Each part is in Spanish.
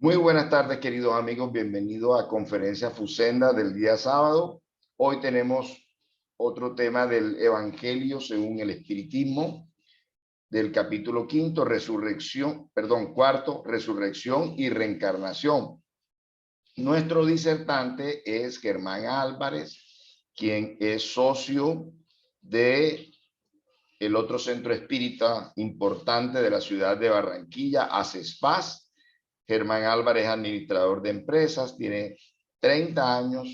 Muy buenas tardes, queridos amigos. Bienvenidos a Conferencia Fusenda del día sábado. Hoy tenemos otro tema del Evangelio según el Espiritismo, del capítulo cuarto, resurrección y reencarnación. Nuestro disertante es Germán Álvarez, quien es socio de el otro centro espírita importante de la ciudad de Barranquilla, ACESPAS. Germán Álvarez, administrador de empresas, tiene 30 años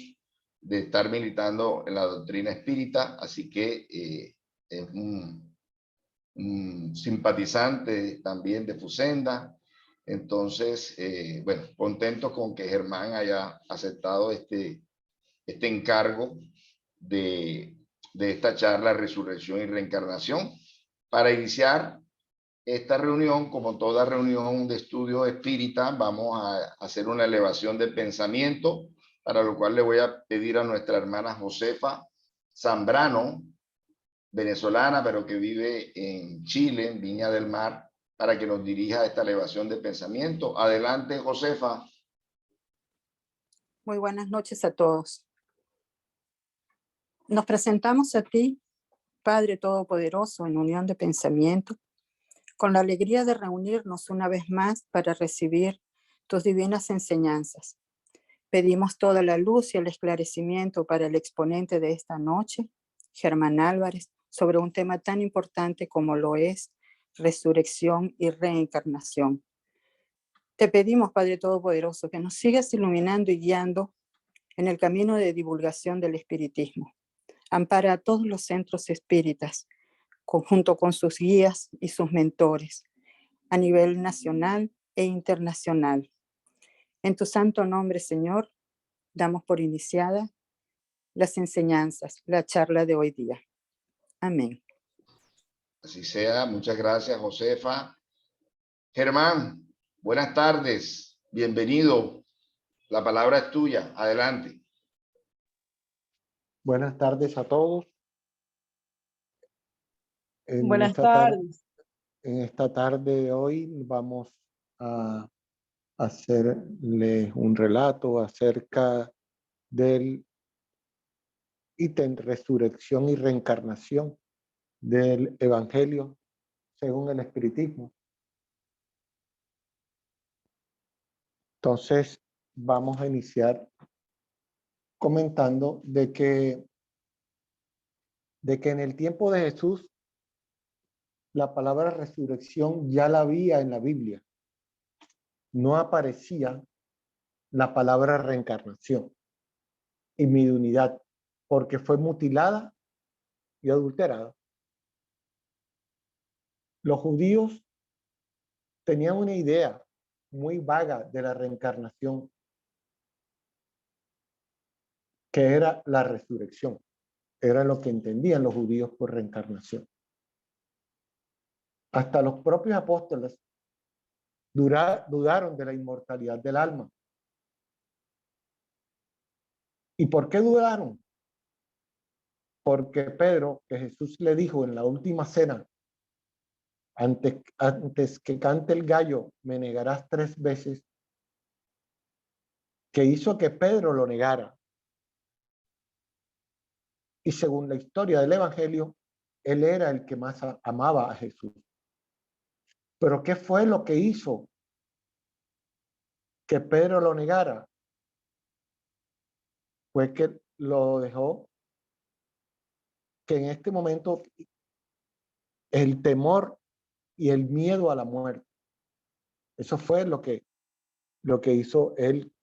de estar militando en la doctrina espírita, así que es un simpatizante también de Fusenda. Entonces, bueno, contento con que Germán haya aceptado este encargo de esta charla Resurrección y Reencarnación. Para iniciar esta reunión, como toda reunión de estudio espírita, vamos a hacer una elevación de pensamiento, para lo cual le voy a pedir a nuestra hermana Josefa Zambrano, venezolana, pero que vive en Chile, en Viña del Mar, para que nos dirija esta elevación de pensamiento. Adelante, Josefa. Muy buenas noches a todos. Nos presentamos a ti, Padre Todopoderoso, en unión de pensamiento, con la alegría de reunirnos una vez más para recibir tus divinas enseñanzas. Pedimos toda la luz y el esclarecimiento para el exponente de esta noche, Germán Álvarez, sobre un tema tan importante como lo es resurrección y reencarnación. Te pedimos, Padre Todopoderoso, que nos sigas iluminando y guiando en el camino de divulgación del espiritismo. Ampara a todos los centros espíritas, junto con sus guías y sus mentores, a nivel nacional e internacional. En tu santo nombre, Señor, damos por iniciada las enseñanzas, la charla de hoy día. Amén. Así sea. Muchas gracias, Josefa. Germán, buenas tardes. Bienvenido. La palabra es tuya. Adelante. Buenas tardes a todos. Buenas tardes. En esta tarde de hoy vamos a hacerles un relato acerca del ítem resurrección y reencarnación del Evangelio según el Espiritismo. Entonces vamos a iniciar comentando de que en el tiempo de Jesús la palabra resurrección ya la había en la Biblia. No aparecía la palabra reencarnación y mediunidad porque fue mutilada y adulterada. Los judíos tenían una idea muy vaga de la reencarnación, que era la resurrección. Era lo que entendían los judíos por reencarnación. Hasta los propios apóstoles dudaron de la inmortalidad del alma. ¿Y por qué dudaron? Porque Pedro, que Jesús le dijo en la última cena, antes que cante el gallo, me negarás 3 veces, que hizo que Pedro lo negara. Y según la historia del Evangelio, él era el que más amaba a Jesús. Pero ¿qué fue lo que hizo que Pedro lo negara? Fue que lo dejó, que en este momento el temor y el miedo a la muerte. Eso fue lo que hizo él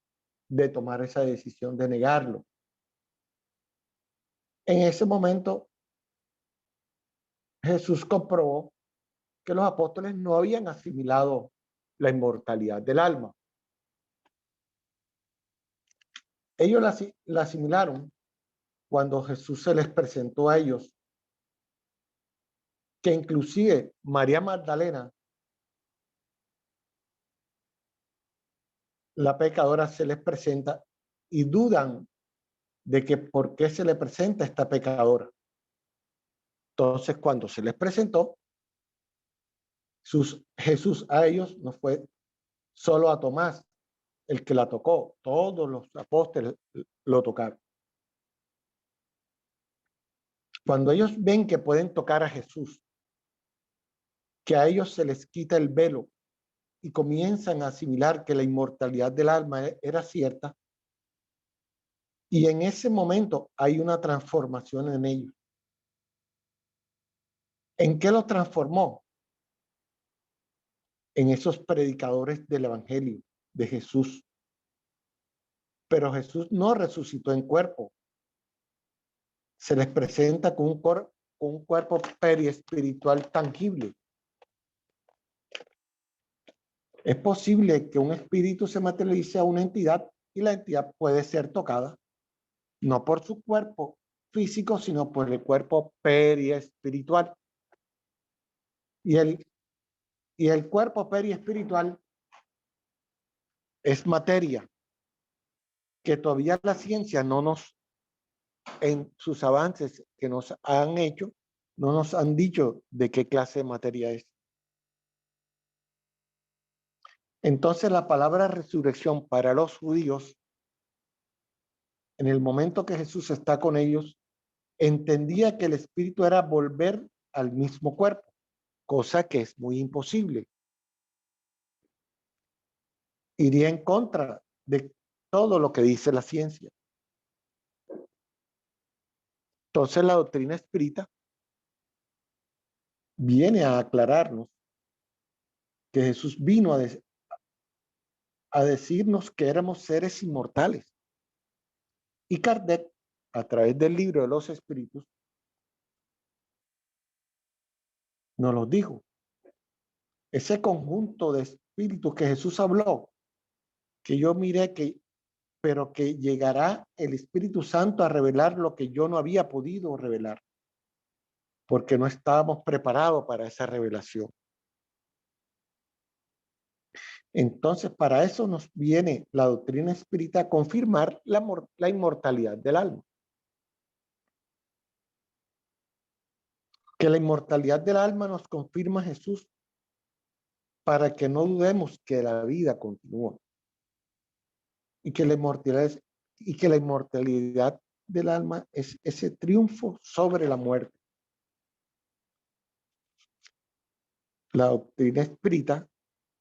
de tomar esa decisión de negarlo. En ese momento, Jesús comprobó que los apóstoles no habían asimilado la inmortalidad del alma. Ellos la asimilaron cuando Jesús se les presentó a ellos, que inclusive María Magdalena, la pecadora, se les presenta y dudan de que por qué se le presenta esta pecadora. Entonces, cuando se les presentó, Jesús a ellos no fue solo a Tomás, el que la tocó, todos los apóstoles lo tocaron. Cuando ellos ven que pueden tocar a Jesús, que a ellos se les quita el velo y comienzan a asimilar que la inmortalidad del alma era cierta, y en ese momento hay una transformación en ellos. ¿En qué lo transformó? En esos predicadores del Evangelio de Jesús. Pero Jesús no resucitó en cuerpo. Se les presenta con un cuerpo periespiritual tangible. Es posible que un espíritu se materialice a una entidad y la entidad puede ser tocada, no por su cuerpo físico, sino por el cuerpo periespiritual. Y el cuerpo periespiritual es materia que todavía la ciencia no nos, en sus avances que nos han hecho, no nos han dicho de qué clase de materia es. Entonces la palabra resurrección para los judíos, en el momento que Jesús está con ellos, entendía que el espíritu era volver al mismo cuerpo, cosa que es muy imposible. Iría en contra de todo lo que dice la ciencia. Entonces la doctrina espírita viene a aclararnos que Jesús vino a decirnos que éramos seres inmortales. Y Kardec, a través del libro de los espíritus, nos lo dijo. Ese conjunto de espíritus que Jesús habló, que yo miré pero que llegará el Espíritu Santo a revelar lo que yo no había podido revelar, porque no estábamos preparados para esa revelación. Entonces, para eso nos viene la doctrina espírita a confirmar la inmortalidad del alma. Que la inmortalidad del alma nos confirma Jesús para que no dudemos que la vida continúa y que la inmortalidad del alma es ese triunfo sobre la muerte. La doctrina espírita,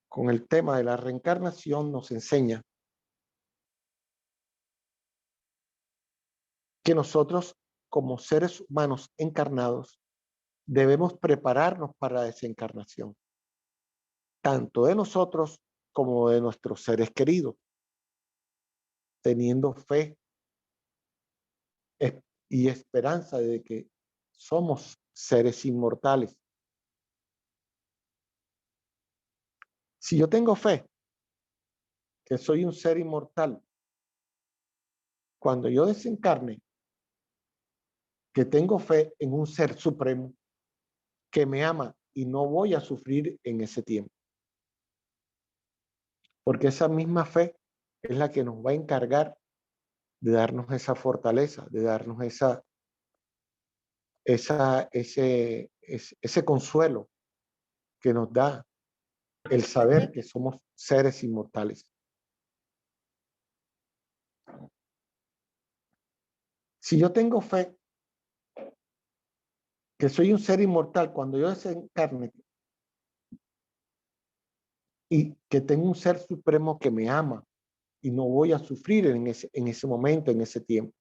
con el tema de la reencarnación, nos enseña que nosotros, como seres humanos encarnados, debemos prepararnos para la desencarnación, tanto de nosotros como de nuestros seres queridos, teniendo fe y esperanza de que somos seres inmortales. Si yo tengo fe que soy un ser inmortal, cuando yo desencarne, que tengo fe en un ser supremo que me ama y no voy a sufrir en ese tiempo. Porque esa misma fe es la que nos va a encargar de darnos esa fortaleza, de darnos ese consuelo que nos da el saber que somos seres inmortales. Si yo tengo fe que soy un ser inmortal, cuando yo desencarne y que tengo un ser supremo que me ama y no voy a sufrir en ese momento, en ese tiempo,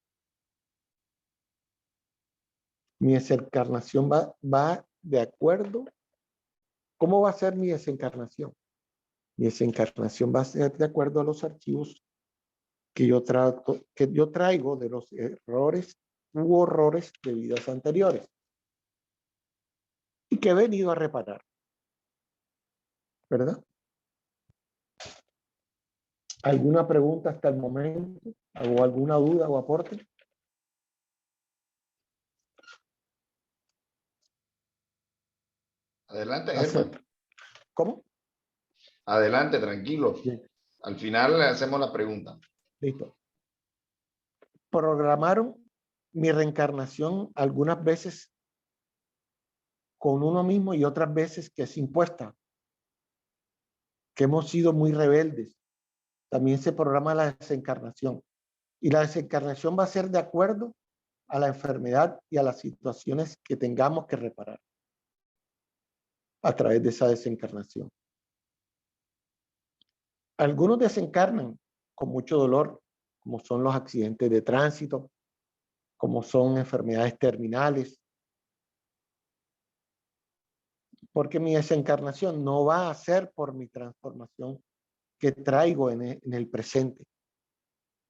mi desencarnación va de acuerdo. ¿Cómo va a ser mi desencarnación? Mi desencarnación va a ser de acuerdo a los archivos que yo traigo de los errores u horrores de vidas anteriores y que he venido a reparar, ¿verdad? ¿Alguna pregunta hasta el momento? ¿O alguna duda o aporte? Adelante, Germán. ¿Cómo? Adelante, tranquilo. Bien. Al final le hacemos la pregunta. Listo. Programaron mi reencarnación algunas veces con uno mismo y otras veces que es impuesta, que hemos sido muy rebeldes, también se programa la desencarnación. Y la desencarnación va a ser de acuerdo a la enfermedad y a las situaciones que tengamos que reparar a través de esa desencarnación. Algunos desencarnan con mucho dolor, como son los accidentes de tránsito, como son enfermedades terminales, porque mi desencarnación no va a ser por mi transformación que traigo en el presente.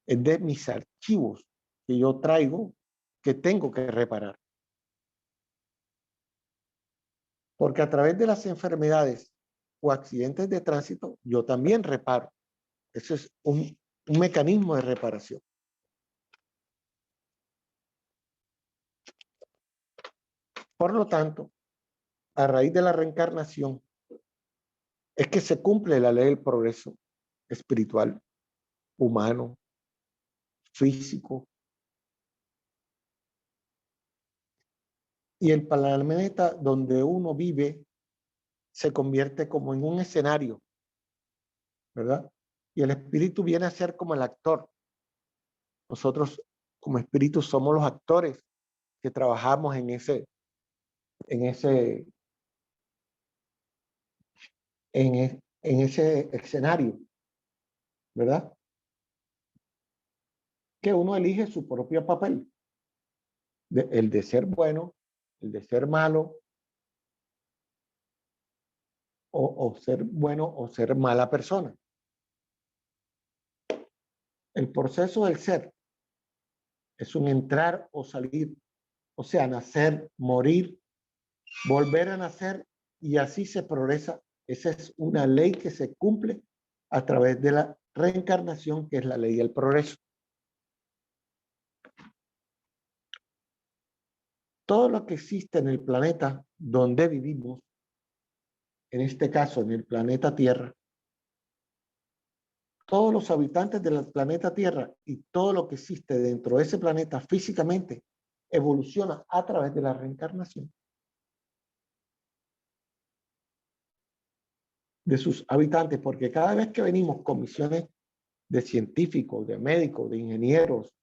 Es de mis archivos que yo traigo que tengo que reparar. Porque a través de las enfermedades o accidentes de tránsito, yo también reparo. Eso es un mecanismo de reparación. Por lo tanto, a raíz de la reencarnación, es que se cumple la ley del progreso espiritual, humano, físico. Y el planeta donde uno vive se convierte como en un escenario, ¿verdad? Y el espíritu viene a ser como el actor. Nosotros como espíritus somos los actores que trabajamos en ese escenario, ¿verdad? Que uno elige su propio papel, el de ser bueno, el de ser malo, o ser bueno o ser mala persona. El proceso del ser es un entrar o salir, o sea, nacer, morir, volver a nacer, y así se progresa. Esa es una ley que se cumple a través de la reencarnación, que es la ley del progreso. Todo lo que existe en el planeta donde vivimos, en este caso en el planeta Tierra, todos los habitantes del planeta Tierra y todo lo que existe dentro de ese planeta físicamente evoluciona a través de la reencarnación de sus habitantes, porque cada vez que venimos con misiones de científicos, de médicos, de ingenieros,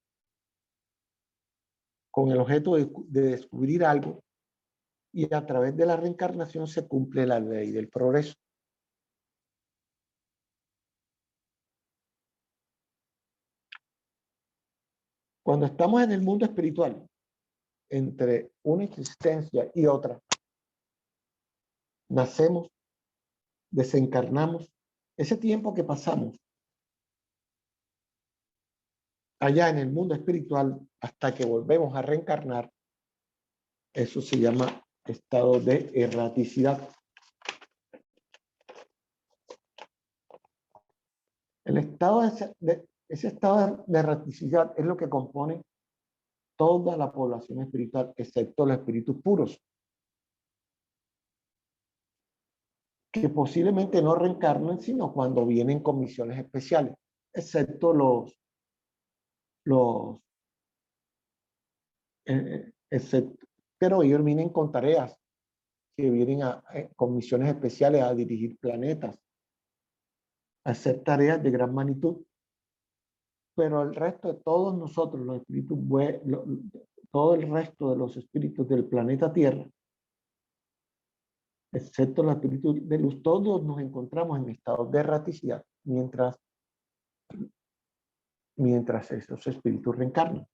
con el objeto de descubrir algo, y a través de la reencarnación se cumple la ley del progreso. Cuando estamos en el mundo espiritual, entre una existencia y otra, nacemos, desencarnamos. Ese tiempo que pasamos allá en el mundo espiritual hasta que volvemos a reencarnar, eso se llama estado de erraticidad. Ese estado de erraticidad es lo que compone toda la población espiritual, excepto los espíritus puros, que posiblemente no reencarnan sino cuando vienen con misiones especiales, excepto pero ellos vienen con tareas, que vienen con misiones especiales a dirigir planetas, a hacer tareas de gran magnitud. Pero el resto de todos nosotros, los espíritus, todo el resto de los espíritus del planeta Tierra, excepto los espíritus de luz, todos nos encontramos en estados de erraticidad mientras esos espíritus reencarnan.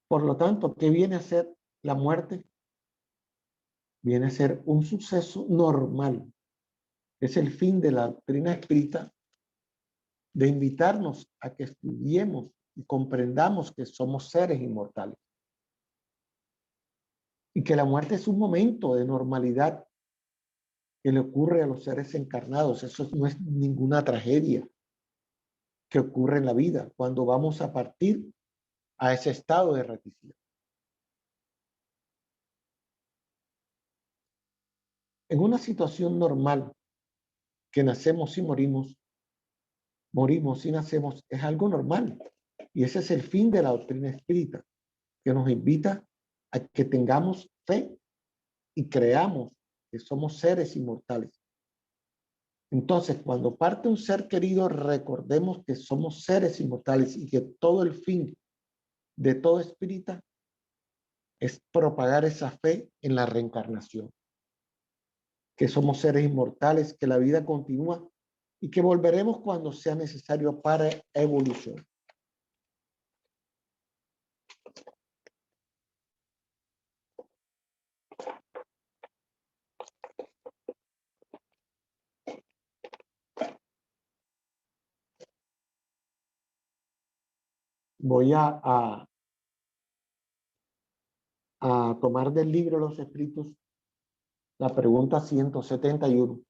Por lo tanto, ¿qué viene a ser la muerte? Viene a ser un suceso normal. Es el fin de la doctrina espírita de invitarnos a que estudiemos y comprendamos que somos seres inmortales. Y que la muerte es un momento de normalidad que le ocurre a los seres encarnados. Eso no es ninguna tragedia que ocurre en la vida cuando vamos a partir a ese estado de erraticidad. En una situación normal, que nacemos y morimos y nacemos, es algo normal. Y ese es el fin de la doctrina espírita, que nos invita a que tengamos fe y creamos que somos seres inmortales. Entonces, cuando parte un ser querido, recordemos que somos seres inmortales y que todo el fin de todo espírita es propagar esa fe en la reencarnación, que somos seres inmortales, que la vida continúa y que volveremos cuando sea necesario para evolución. Voy a tomar del libro Los Escritos la pregunta 171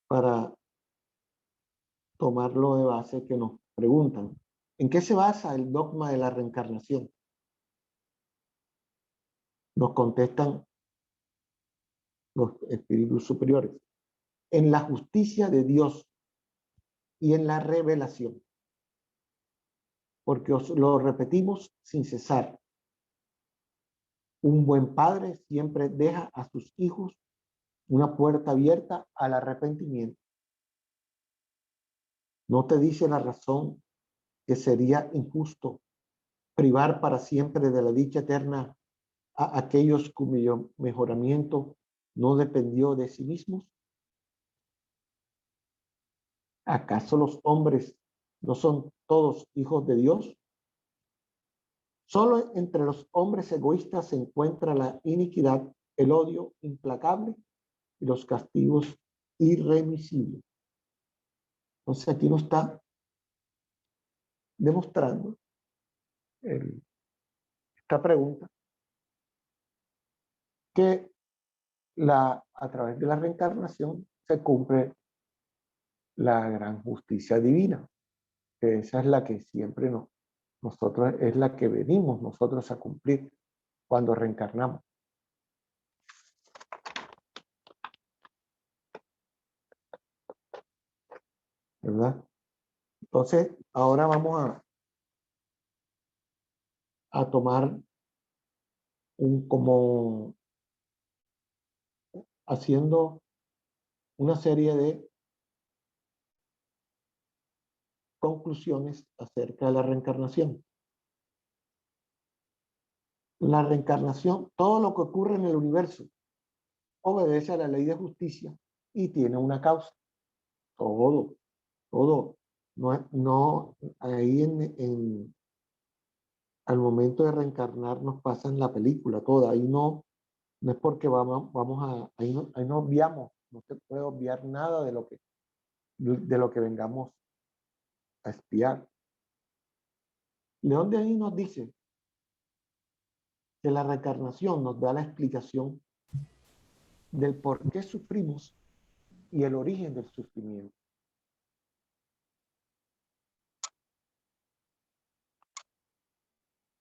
para tomarlo de base, que nos preguntan: ¿en qué se basa el dogma de la reencarnación? Nos contestan los espíritus superiores: en la justicia de Dios y en la revelación. Porque os lo repetimos sin cesar: un buen padre siempre deja a sus hijos una puerta abierta al arrepentimiento. ¿No te dice la razón que sería injusto privar para siempre de la dicha eterna a aquellos cuyo mejoramiento no dependió de sí mismos? ¿Acaso los hombres no son todos hijos de Dios? Solo entre los hombres egoístas se encuentra la iniquidad, el odio implacable y los castigos irremisibles. Entonces aquí nos está demostrando esta pregunta, que a través de la reencarnación se cumple la gran justicia divina, que esa es la que siempre nosotros, es la que venimos nosotros a cumplir cuando reencarnamos. ¿Verdad? Entonces, ahora vamos a tomar como haciendo una serie de conclusiones acerca de la reencarnación. La reencarnación, todo lo que ocurre en el universo, obedece a la ley de justicia y tiene una causa. Todo. No, ahí al momento de reencarnar nos pasa en la película toda. Ahí no es porque ahí no obviamos, no se puede obviar nada de lo que vengamos a espiar. León de ahí nos dice que la reencarnación nos da la explicación del por qué sufrimos y el origen del sufrimiento.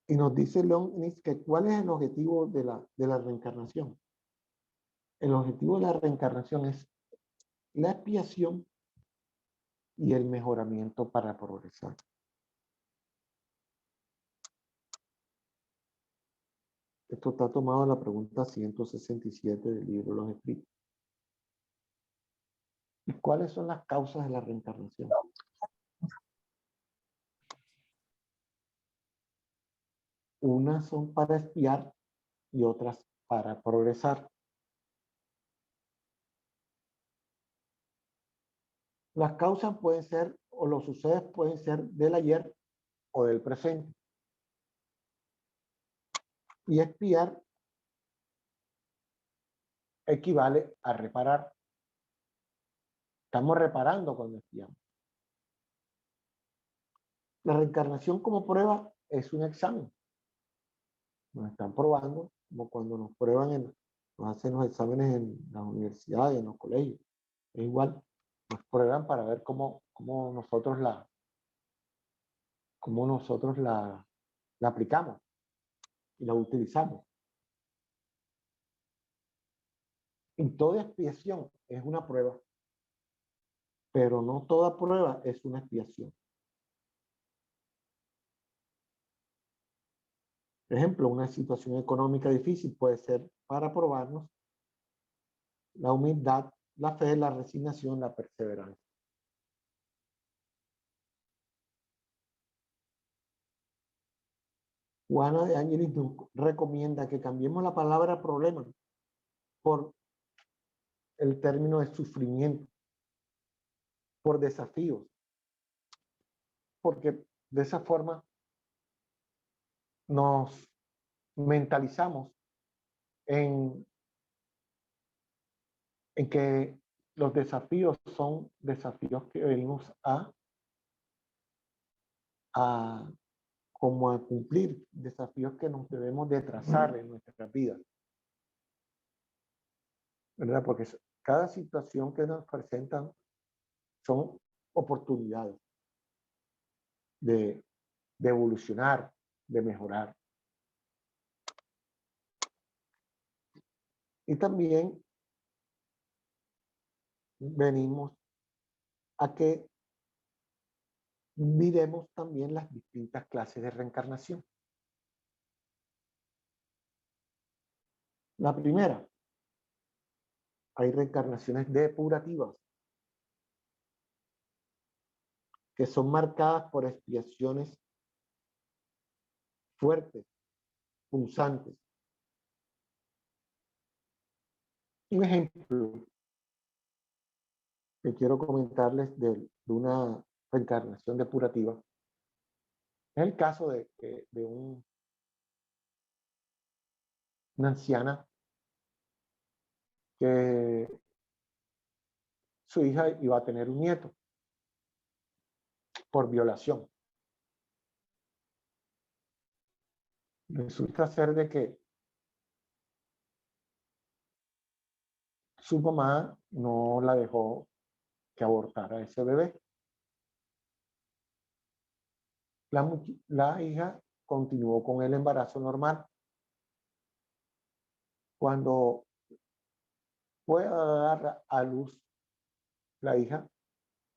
Y nos dice León que ¿cuál es el objetivo de la reencarnación? El objetivo de la reencarnación es la expiación y el mejoramiento para progresar. Esto está tomado en la pregunta 167 del libro Los Escritos. ¿Y cuáles son las causas de la reencarnación? Unas son para expiar y otras para progresar. Las causas pueden ser, o los sucesos pueden ser del ayer o del presente. Y expiar equivale a reparar. Estamos reparando cuando expiamos. La reencarnación como prueba es un examen. Nos están probando, como cuando nos prueban, nos hacen los exámenes en las universidades, en los colegios. Es igual, nos prueban para ver cómo nosotros la aplicamos y la utilizamos. Y toda expiación es una prueba, pero no toda prueba es una expiación. Por ejemplo, una situación económica difícil puede ser para probarnos la humildad la fe, la resignación, la perseverancia. Juana de Ángeles nos recomienda que cambiemos la palabra problema por el término de sufrimiento, por desafíos, porque de esa forma nos mentalizamos en que los desafíos son desafíos que venimos como a cumplir, desafíos que nos debemos de trazar en nuestra vida, ¿verdad? Porque cada situación que nos presentan son oportunidades de evolucionar, de mejorar. Y también venimos a que miremos también las distintas clases de reencarnación. La primera, hay reencarnaciones depurativas, que son marcadas por expiaciones fuertes, punzantes. Un ejemplo que quiero comentarles de una reencarnación depurativa es el caso de una anciana que su hija iba a tener un nieto por violación. Resulta ser de que su mamá no la dejó que abortara a ese bebé. La hija continuó con el embarazo normal. Cuando fue a dar a luz la hija,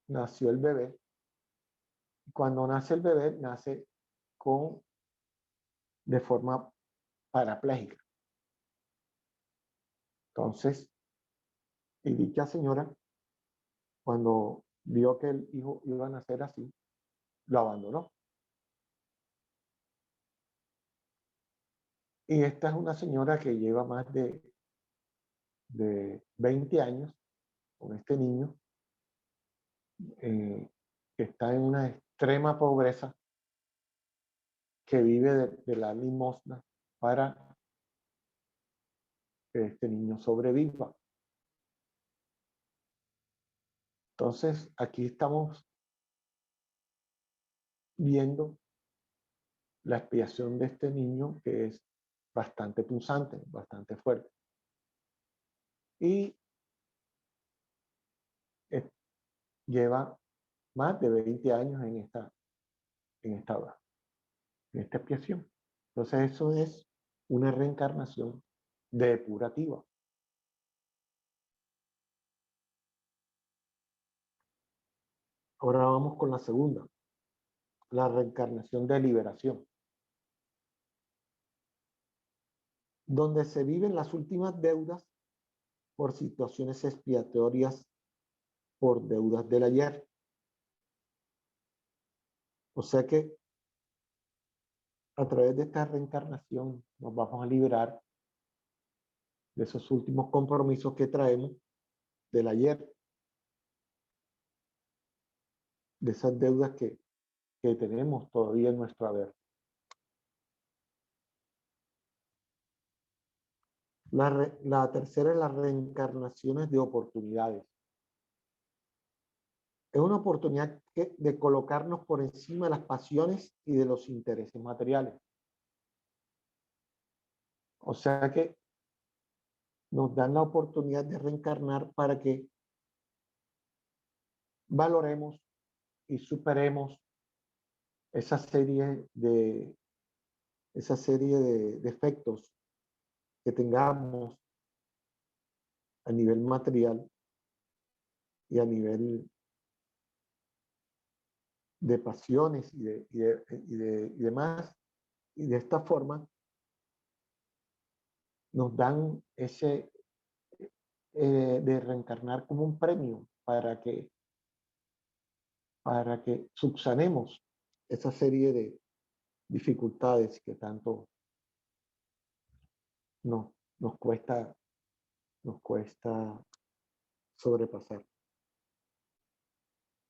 nació el bebé. Cuando nace el bebé, nace de forma parapléjica. Entonces, y dicha señora, cuando vio que el hijo iba a nacer así, lo abandonó. Y esta es una señora que lleva más de 20 años con este niño, que está en una extrema pobreza, que vive de la limosna para que este niño sobreviva. Entonces, aquí estamos viendo la expiación de este niño, que es bastante punzante, bastante fuerte. Y lleva más de 20 años en esta expiación. Entonces, eso es una reencarnación depurativa. Ahora vamos con la segunda, la reencarnación de liberación, donde se viven las últimas deudas por situaciones expiatorias por deudas del ayer. O sea que a través de esta reencarnación nos vamos a liberar de esos últimos compromisos que traemos del ayer, de esas deudas que tenemos todavía en nuestro haber. La tercera es las reencarnaciones de oportunidades. Es una oportunidad de colocarnos por encima de las pasiones y de los intereses materiales. O sea que nos dan la oportunidad de reencarnar para que valoremos y superemos esa serie de defectos que tengamos a nivel material y a nivel de pasiones y demás. Y de esta forma nos dan de reencarnar como un premio para que subsanemos esa serie de dificultades que tanto nos cuesta sobrepasar.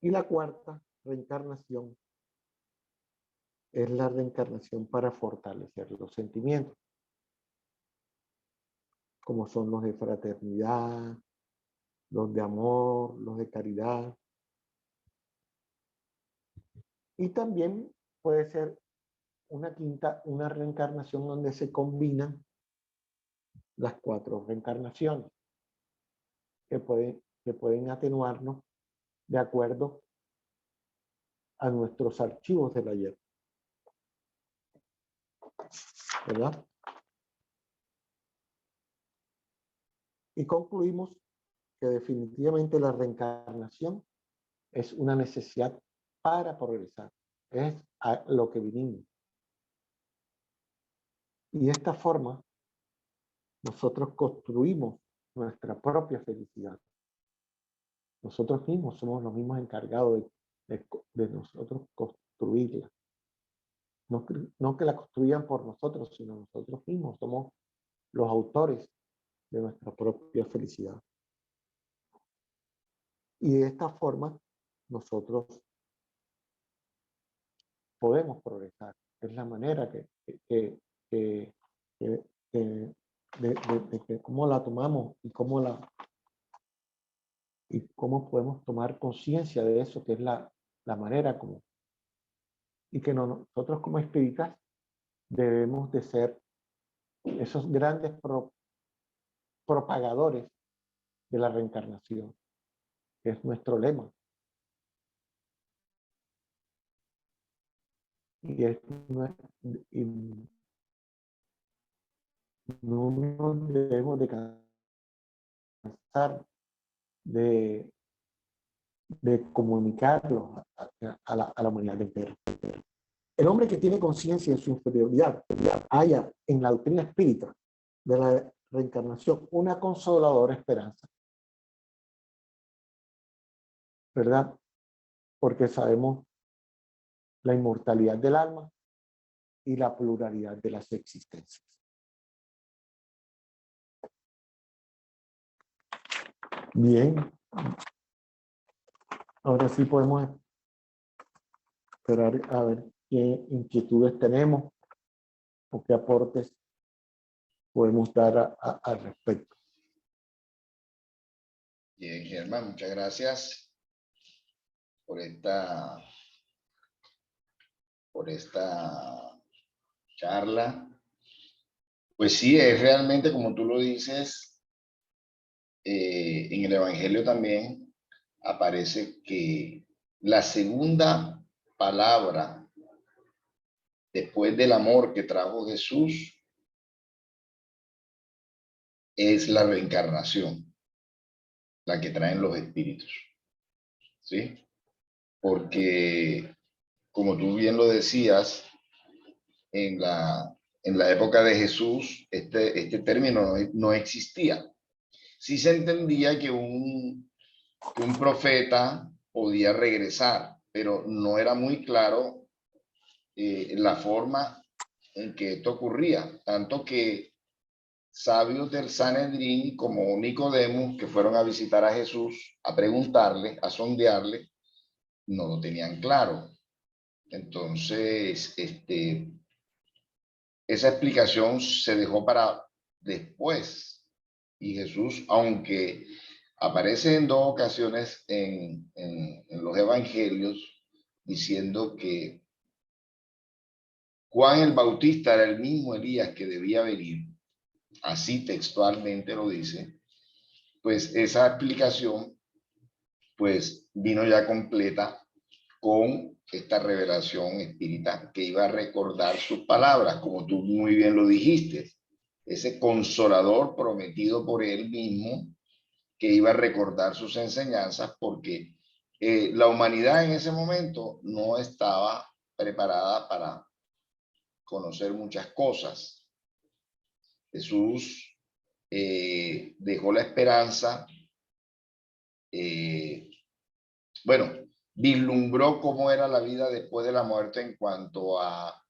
Y la cuarta reencarnación es la reencarnación para fortalecer los sentimientos, como son los de fraternidad, los de amor, los de caridad. Y también puede ser una reencarnación donde se combinan las 4 reencarnaciones que pueden atenuarnos de acuerdo a nuestros archivos del ayer. ¿Verdad? Y concluimos que definitivamente la reencarnación es una necesidad para progresar. Es a lo que vinimos. Y de esta forma, nosotros construimos nuestra propia felicidad. Nosotros mismos somos los mismos encargados de nosotros construirla. No que la construyan por nosotros, sino nosotros mismos somos los autores de nuestra propia felicidad. Y de esta forma, nosotros podemos progresar. Es la manera de cómo la tomamos y cómo podemos tomar conciencia de eso, que es la manera como. Y que nosotros como espíritas debemos de ser esos grandes propagadores de la reencarnación, que es nuestro lema. No nos debemos de cansar de comunicarlo a la humanidad entera. El hombre que tiene conciencia de su inferioridad halla en la doctrina espírita de la reencarnación una consoladora esperanza. ¿Verdad? Porque sabemos la inmortalidad del alma y la pluralidad de las existencias. Bien. Ahora sí podemos esperar a ver qué inquietudes tenemos o qué aportes podemos dar al respecto. Bien, Germán, muchas gracias por esta charla. Pues sí, es realmente como tú lo dices, en el Evangelio también aparece que la segunda palabra después del amor que trajo Jesús es la reencarnación, la que traen los espíritus, ¿sí? Porque, como tú bien lo decías, en la época de Jesús, este término no existía. Sí se entendía que un profeta podía regresar, pero no era muy claro la forma en que esto ocurría, tanto que sabios del Sanedrín como Nicodemo, que fueron a visitar a Jesús, a preguntarle, a sondearle, no lo tenían claro. Entonces, esa explicación se dejó para después. Y Jesús, aunque aparece en 2 ocasiones en los evangelios, diciendo que Juan el Bautista era el mismo Elías que debía venir, así textualmente lo dice, pues esa explicación pues vino ya completa con esta revelación espírita que iba a recordar sus palabras, como tú muy bien lo dijiste, ese consolador prometido por él mismo que iba a recordar sus enseñanzas, porque la humanidad en ese momento no estaba preparada para conocer muchas cosas. Jesús dejó la esperanza, bueno, vislumbró cómo era la vida después de la muerte en cuanto a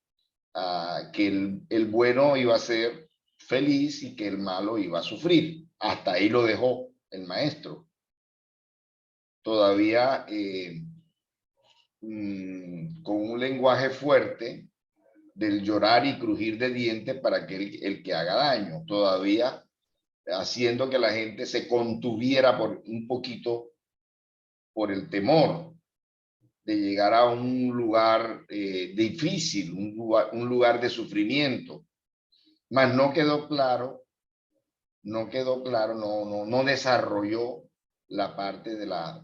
que el bueno iba a ser feliz y que el malo iba a sufrir. Hasta ahí lo dejó el maestro. Todavía con un lenguaje fuerte del llorar y crujir de dientes para que el que haga daño, todavía haciendo que la gente se contuviera por un poquito por el temor de llegar a un lugar difícil, un lugar de sufrimiento. Mas no quedó claro, no desarrolló la parte de la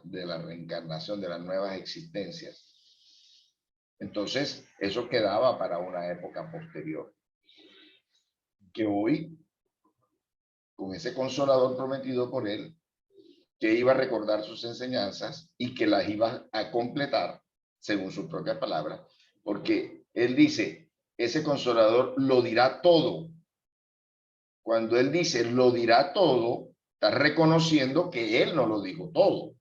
reencarnación, de las nuevas existencias. Entonces, eso quedaba para una época posterior. Que hoy, con ese consolador prometido por él, que iba a recordar sus enseñanzas y que las iba a completar según sus propias palabras, porque él dice, ese consolador lo dirá todo. Cuando él dice lo dirá todo, está reconociendo que él no lo dijo todo.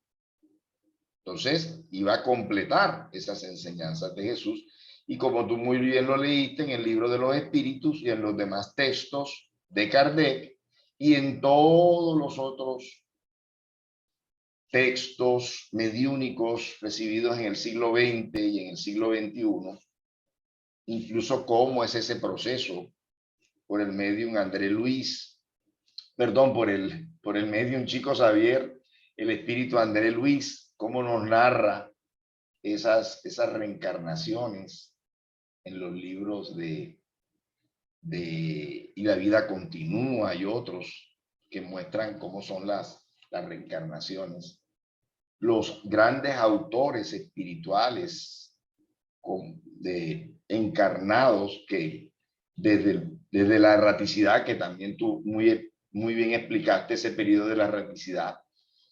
Entonces, iba a completar esas enseñanzas de Jesús. Y como tú muy bien lo leíste en el libro de los espíritus y en los demás textos de Kardec y en todos los otros textos mediúnicos recibidos en el siglo XX y en el siglo XXI, incluso cómo es ese proceso por el medium André Luis, perdón, por el medium Chico Xavier, el espíritu André Luis, cómo nos narra esas reencarnaciones en los libros de Y la vida continúa y otros que muestran cómo son las reencarnaciones. Los grandes autores espirituales encarnados que desde la erraticidad, que también tú muy bien explicaste ese periodo de la erraticidad,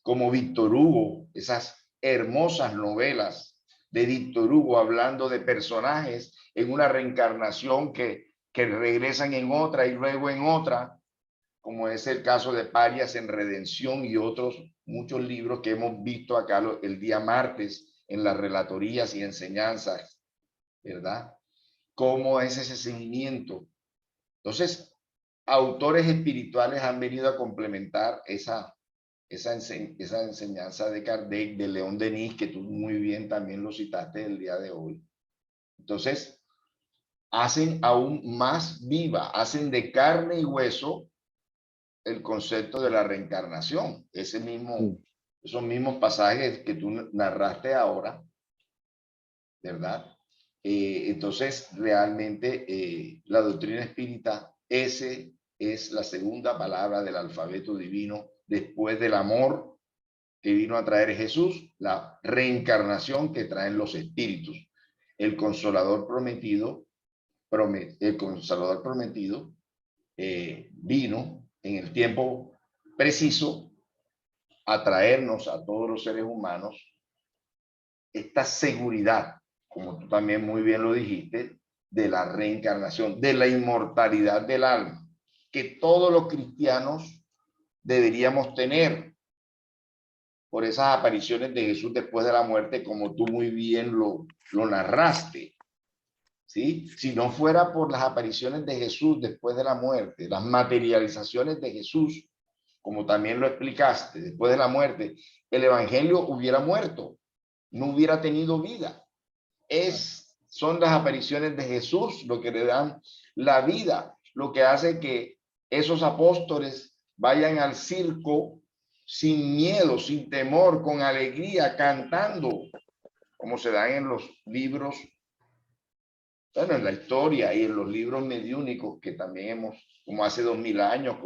como Víctor Hugo, esas hermosas novelas de Víctor Hugo hablando de personajes en una reencarnación que regresan en otra y luego en otra, como es el caso de Parias en Redención y otros muchos libros que hemos visto acá el día martes en las relatorías y enseñanzas, ¿verdad? ¿Cómo es ese seguimiento? Entonces, autores espirituales han venido a complementar esa enseñanza de Kardec, de León Denis, que tú muy bien también lo citaste el día de hoy. Entonces, hacen aún más viva, hacen de carne y hueso el concepto de la reencarnación. Esos mismos pasajes que tú narraste ahora, ¿verdad? Entonces, realmente la doctrina espírita, ese es la segunda palabra del alfabeto divino después del amor que vino a traer Jesús, la reencarnación que traen los espíritus. El consolador prometido, vino en el tiempo preciso a traernos a todos los seres humanos esta seguridad, como tú también muy bien lo dijiste, de la reencarnación, de la inmortalidad del alma, que todos los cristianos deberíamos tener por esas apariciones de Jesús después de la muerte, como tú muy bien lo narraste. ¿Sí? Si no fuera por las apariciones de Jesús después de la muerte, las materializaciones de Jesús, como también lo explicaste, después de la muerte, el evangelio hubiera muerto, no hubiera tenido vida. Son las apariciones de Jesús lo que le dan la vida, lo que hace que esos apóstoles vayan al circo sin miedo, sin temor, con alegría, cantando, como se dan en los libros, bueno, en la historia y en los libros mediúnicos que también hemos, como hace 2000 años,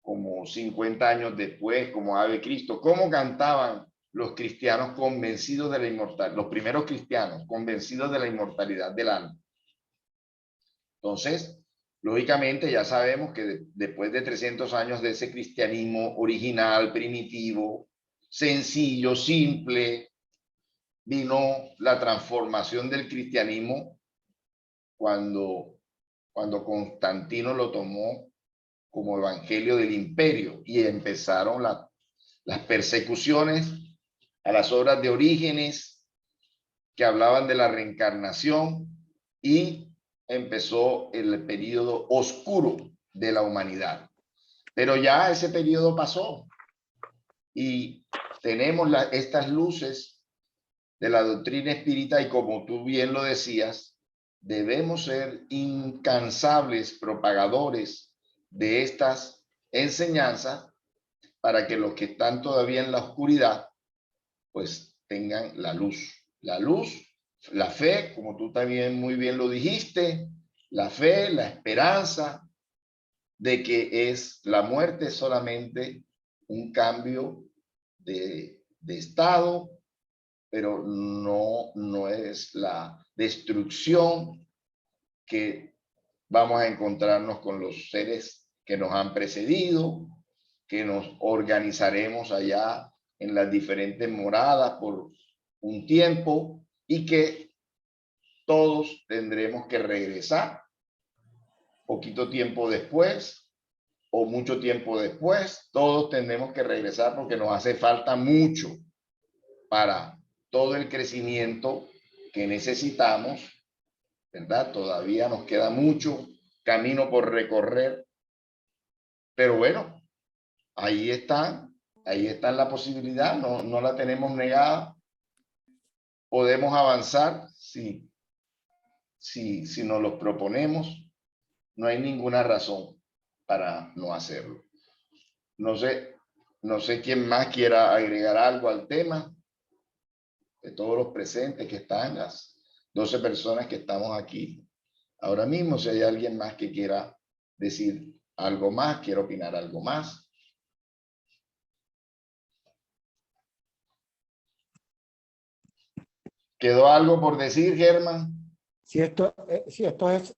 como 50 años después, como Ave Cristo, cómo cantaban los cristianos convencidos de la inmortalidad, los primeros cristianos convencidos de la inmortalidad del alma. Entonces, lógicamente ya sabemos que después de 300 años de ese cristianismo original, primitivo, sencillo, simple, vino la transformación del cristianismo cuando Constantino lo tomó como evangelio del imperio y empezaron las persecuciones a las obras de Orígenes que hablaban de la reencarnación y empezó el periodo oscuro de la humanidad. Pero ya ese periodo pasó y tenemos estas luces de la doctrina espírita y como tú bien lo decías, debemos ser incansables propagadores de estas enseñanzas para que los que están todavía en la oscuridad pues tengan la luz. La luz, la fe, como tú también muy bien lo dijiste, la fe, la esperanza de que la muerte es solamente un cambio de estado, pero no es la destrucción que vamos a encontrarnos con los seres que nos han precedido, que nos organizaremos allá en las diferentes moradas por un tiempo y que todos tendremos que regresar poquito tiempo después o mucho tiempo después. Todos tendremos que regresar porque nos hace falta mucho para todo el crecimiento que necesitamos, ¿verdad? Todavía nos queda mucho camino por recorrer, pero bueno, ahí está la posibilidad, no la tenemos negada. Podemos avanzar si nos lo proponemos. No hay ninguna razón para no hacerlo. No sé quién más quiera agregar algo al tema. De todos los presentes que están, las 12 personas que estamos aquí ahora mismo, si hay alguien más que quiera decir algo más, quiera opinar algo más. ¿Quedó algo por decir, Germán? Si esto es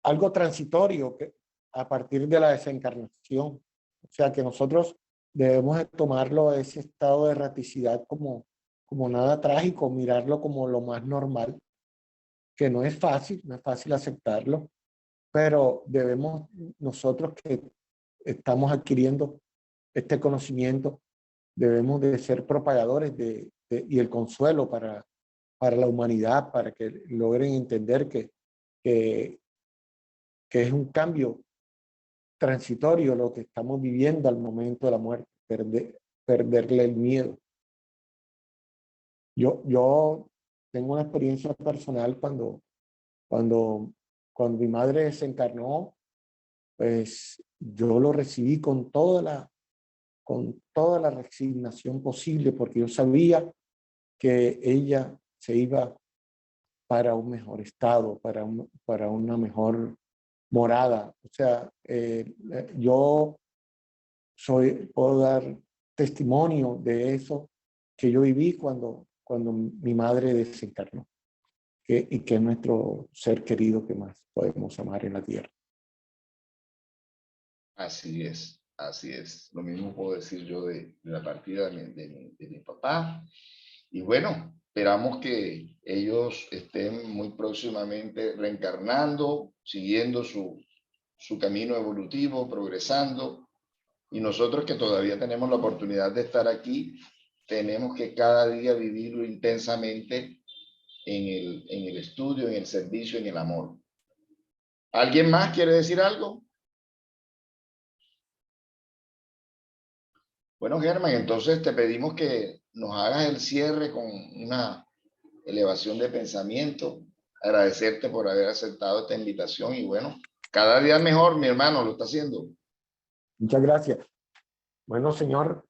algo transitorio que, a partir de la desencarnación. O sea que nosotros debemos de tomarlo, ese estado de erraticidad, como nada trágico, mirarlo como lo más normal, que no es fácil aceptarlo, pero debemos nosotros que estamos adquiriendo este conocimiento, debemos de ser propagadores y el consuelo para la humanidad, para que logren entender que es un cambio transitorio lo que estamos viviendo al momento de la muerte, perderle el miedo. Yo tengo una experiencia personal cuando mi madre desencarnó, pues yo lo recibí con toda la resignación posible, porque yo sabía que ella se iba para un mejor estado, para una mejor morada. O sea, yo puedo dar testimonio de eso que yo viví cuando mi madre desencarnó, y que es nuestro ser querido que más podemos amar en la tierra. Así es, así es. Lo mismo puedo decir yo de la partida de mi papá. Y bueno, esperamos que ellos estén muy próximamente reencarnando, siguiendo su camino evolutivo, progresando. Y nosotros que todavía tenemos la oportunidad de estar aquí, tenemos que cada día vivirlo intensamente en el estudio, en el servicio, en el amor. ¿Alguien más quiere decir algo? Bueno, Germán, entonces te pedimos que nos hagas el cierre con una elevación de pensamiento, agradecerte por haber aceptado esta invitación y bueno, cada día mejor, mi hermano, lo está haciendo. Muchas gracias. Bueno, Señor,